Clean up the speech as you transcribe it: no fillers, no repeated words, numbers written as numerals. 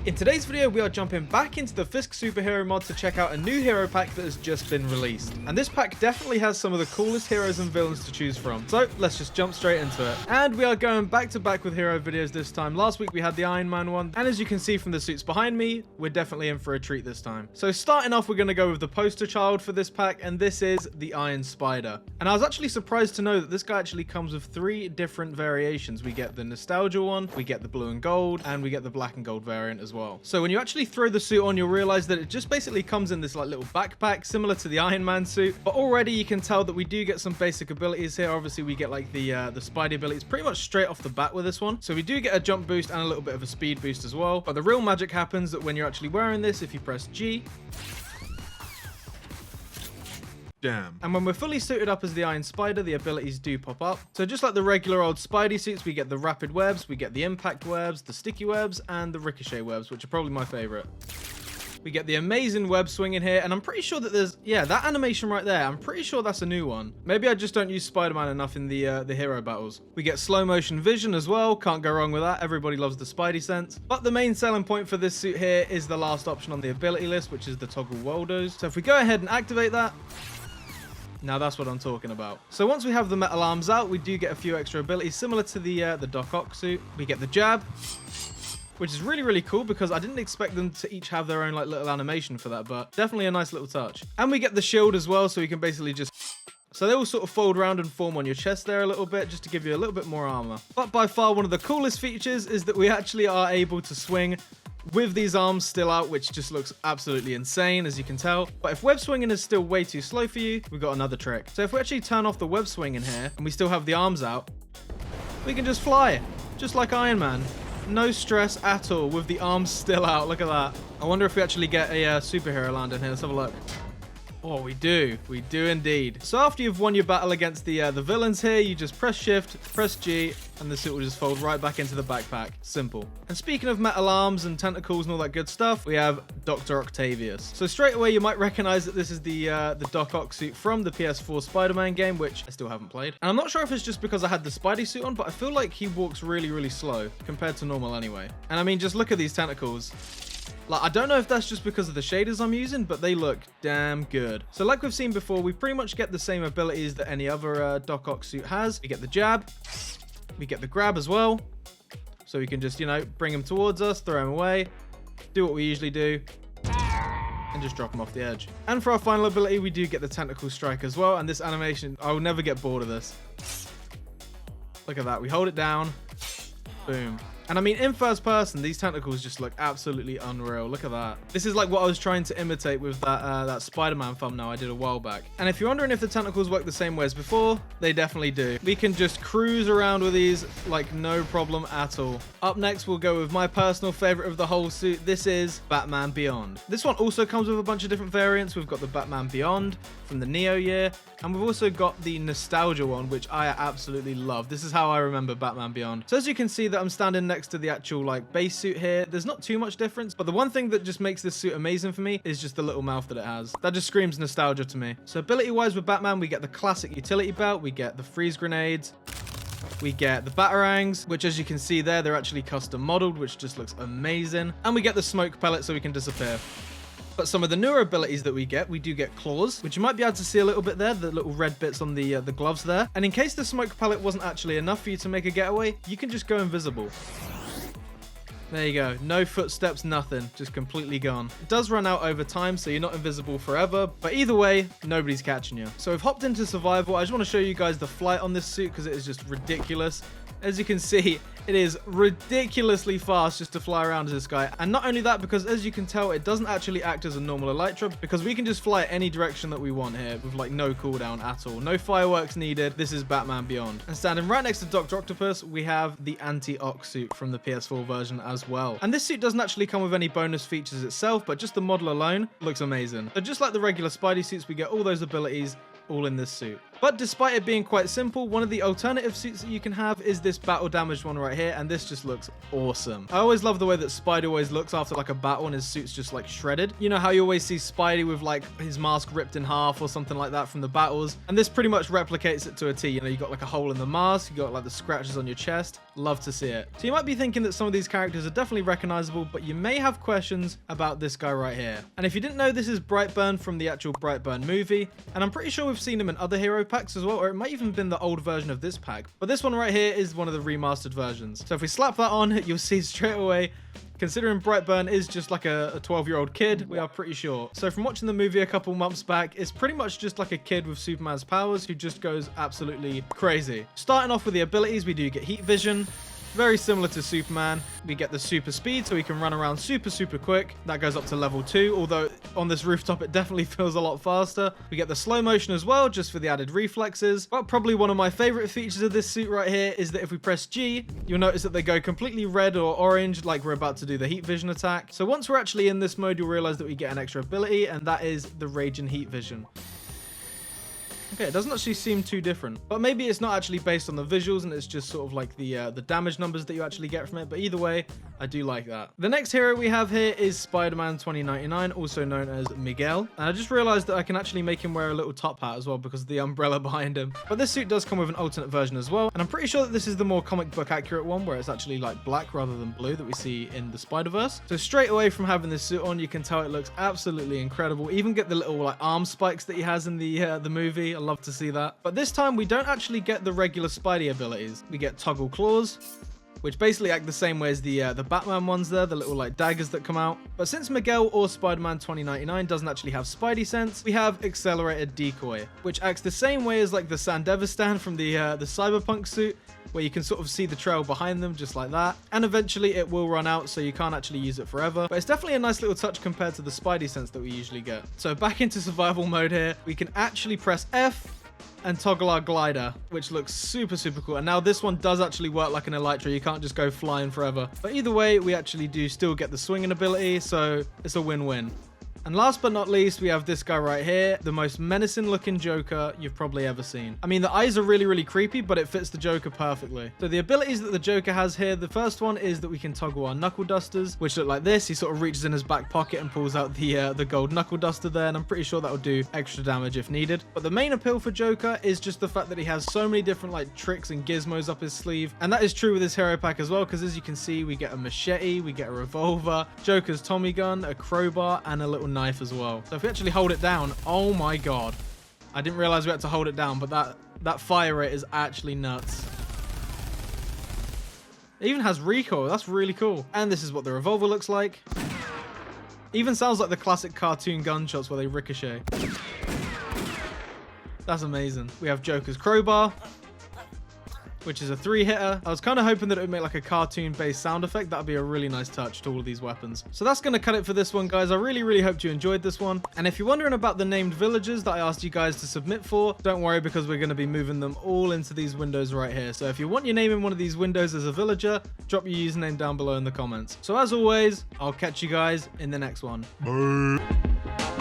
In today's video, we are jumping back into the Fisk Superhero Mod to check out a new hero pack that has just been released. And this pack definitely has some of the coolest heroes and villains to choose from. So let's just jump straight into it. And we are going back to back with hero videos this time. Last week we had the Iron Man one. And as you can see from the suits behind me, we're definitely in for a treat this time. So starting off, we're going to go with the poster child for this pack. And this is the Iron Spider. And I was actually surprised to know that this guy actually comes with 3 different variations. We get the nostalgia one, we get the blue and gold, and we get the black and gold variant as well. So when you actually throw the suit on, you'll realize that it just basically comes in this like little backpack similar to the Iron Man suit, but already you can tell that we do get some basic abilities here. Obviously we get like the Spidey abilities pretty much straight off the bat with this one, so we do get a jump boost and a little bit of a speed boost as well. But the real magic happens that when you're actually wearing this, if you press G, damn. And when we're fully suited up as the Iron Spider, the abilities do pop up. So just like the regular old Spidey suits, we get the rapid webs, we get the impact webs, the sticky webs, and the ricochet webs, which are probably my favorite. We get the amazing web swing in here, and I'm pretty sure that there's, yeah, that animation right there, I'm pretty sure that's a new one. Maybe I just don't use Spider-Man enough in the hero battles. We get slow motion vision as well, can't go wrong with that. Everybody loves the Spidey sense. But the main selling point for this suit here is the last option on the ability list, which is the toggle Waldos. So if we go ahead and activate that, now that's what I'm talking about. So once we have the metal arms out, we do get a few extra abilities similar to the Doc Ock suit. We get the jab, which is really cool because I didn't expect them to each have their own like little animation for that, but definitely a nice little touch. And we get the shield as well, so you can basically just... So they all sort of fold around and form on your chest there a little bit, just to give you a little bit more armor. But by far one of the coolest features is that we actually are able to swing with these arms still out, which just looks absolutely insane, as you can tell. But if web swinging is still way too slow for you, we've got another trick. So if we actually turn off the web swing in here and we still have the arms out, we can just fly, just like Iron Man. No stress at all with the arms still out. Look at that. I wonder if we actually get a superhero land in here. Let's have a look. Oh, we do indeed. So after you've won your battle against the villains here, you just press shift, press G, and the suit will just fold right back into the backpack. Simple. And speaking of metal arms and tentacles and all that good stuff, we have Dr. Octavius. So straight away you might recognize that this is the Doc Ock suit from the PS4 Spider-Man game, which I still haven't played. And I'm not sure if it's just because I had the Spidey suit on, but I feel like he walks really slow compared to normal anyway. And I mean, just look at these tentacles. Like, I don't know if that's just because of the shaders I'm using, but they look damn good. So like we've seen before, we pretty much get the same abilities that any other Doc Ock suit has. We get the jab, we get the grab as well. So we can just, you know, bring him towards us, throw him away, do what we usually do, and just drop him off the edge. And for our final ability, we do get the tentacle strike as well. And this animation, I will never get bored of this. Look at that. We hold it down. Boom. And I mean, in first person, these tentacles just look absolutely unreal. Look at that. This is like what I was trying to imitate with that Spider-Man thumbnail I did a while back. And if you're wondering if the tentacles work the same way as before, they definitely do. We can just cruise around with these like no problem at all. Up next, we'll go with my personal favorite of the whole suit. This is Batman Beyond. This one also comes with a bunch of different variants. We've got the Batman Beyond from the Neo year, and we've also got the nostalgia one, which I absolutely love. This is how I remember Batman Beyond. So as you can see that I'm standing next to the actual like base suit here, there's not too much difference, but the one thing that just makes this suit amazing for me is just the little mouth that it has. That just screams nostalgia to me. So ability wise with Batman, we get the classic utility belt, we get the freeze grenades, we get the batarangs, which as you can see there, they're actually custom modeled, which just looks amazing, and we get the smoke pellet so we can disappear. But some of the newer abilities that we do get claws, which you might be able to see a little bit there, the little red bits on the gloves there. And in case the smoke pellet wasn't actually enough for you to make a getaway, you can just go invisible. There you go. No footsteps, nothing. Just completely gone. It does run out over time, so you're not invisible forever. But either way, nobody's catching you. So we've hopped into survival. I just want to show you guys the flight on this suit because it is just ridiculous. As you can see, it is ridiculously fast just to fly around as this guy. And not only that, because as you can tell, it doesn't actually act as a normal elytra, because we can just fly any direction that we want here with like no cooldown at all. No fireworks needed. This is Batman Beyond. And standing right next to Dr. Octopus, we have the Anti-Ock suit from the PS4 version as well. And this suit doesn't actually come with any bonus features itself, but just the model alone looks amazing. So just like the regular Spidey suits, we get all those abilities all in this suit. But despite it being quite simple, one of the alternative suits that you can have is this battle damaged one right here, and this just looks awesome. I always love the way that Spidey always looks after like a battle and his suit's just like shredded. You know how you always see Spidey with like his mask ripped in half or something like that from the battles, and this pretty much replicates it to a T. You know, you got like a hole in the mask, you got like the scratches on your chest. Love to see it. So you might be thinking that some of these characters are definitely recognizable, but you may have questions about this guy right here. And if you didn't know, this is Bretburn from the actual Bretburn movie, and I'm pretty sure we've seen him in other hero packs as well, or it might even been the old version of this pack. But this one right here is one of the remastered versions. So if we slap that on, you'll see straight away, considering Bretburn is just like a 12-year-old kid, we are pretty sure. So from watching the movie a couple months back, it's pretty much just like a kid with Superman's powers who just goes absolutely crazy. Starting off with the abilities, we do get heat vision. Very similar to Superman. We get the super speed, so we can run around super quick. That goes up to level 2, although on this rooftop it definitely feels a lot faster. We get the slow motion as well, just for the added reflexes. But probably one of my favorite features of this suit right here is that if we press G, you'll notice that they go completely red or orange, like we're about to do the heat vision attack. So once we're actually in this mode, you'll realize that we get an extra ability, and that is the Raging Heat Vision. Okay, it doesn't actually seem too different, but maybe it's not actually based on the visuals and it's just sort of like the damage numbers that you actually get from it. But either way, I do like that. The next hero we have here is Spider-Man 2099, also known as Miguel. And I just realized that I can actually make him wear a little top hat as well because of the umbrella behind him. But this suit does come with an alternate version as well. And I'm pretty sure that this is the more comic book accurate one where it's actually like black rather than blue that we see in the Spider-Verse. So straight away from having this suit on, you can tell it looks absolutely incredible. Even get the little like arm spikes that he has in the movie. I love to see that. But this time we don't actually get the regular Spidey abilities. We get toggle claws, which basically act the same way as the Batman ones there, the little like daggers that come out. But since Miguel or Spider-Man 2099 doesn't actually have Spidey sense, we have accelerated decoy, which acts the same way as like the Sandevistan from the Cyberpunk suit, where you can sort of see the trail behind them just like that. And eventually it will run out, so you can't actually use it forever. But it's definitely a nice little touch compared to the Spidey sense that we usually get. So back into survival mode here, we can actually press F and toggle our glider, which looks super cool. And now this one does actually work like an elytra. You can't just go flying forever. But either way, we actually do still get the swinging ability, so it's a win-win. And last but not least, we have this guy right here, the most menacing looking Joker you've probably ever seen. I mean, the eyes are really creepy, but it fits the Joker perfectly. So the abilities that the Joker has here, the first one is that we can toggle our knuckle dusters, which look like this. He sort of reaches in his back pocket and pulls out the gold knuckle duster there, and I'm pretty sure that will do extra damage if needed. But the main appeal for Joker is just the fact that he has so many different like tricks and gizmos up his sleeve, and that is true with his hero pack as well, because as you can see, we get a machete, we get a revolver, Joker's Tommy gun, a crowbar, and a little knife as well. So if we actually hold it down, oh my god, I didn't realize we had to hold it down, but that fire rate is actually nuts. It even has recoil. That's really cool. And this is what the revolver looks like. Even sounds like the classic cartoon gunshots where they ricochet. That's amazing. We have Joker's crowbar, which is a 3-hitter. I was kind of hoping that it would make like a cartoon-based sound effect. That would be a really nice touch to all of these weapons. So that's going to cut it for this one, guys. I really hope you enjoyed this one. And if you're wondering about the named villagers that I asked you guys to submit for, don't worry, because we're going to be moving them all into these windows right here. So if you want your name in one of these windows as a villager, drop your username down below in the comments. So as always, I'll catch you guys in the next one. Bye.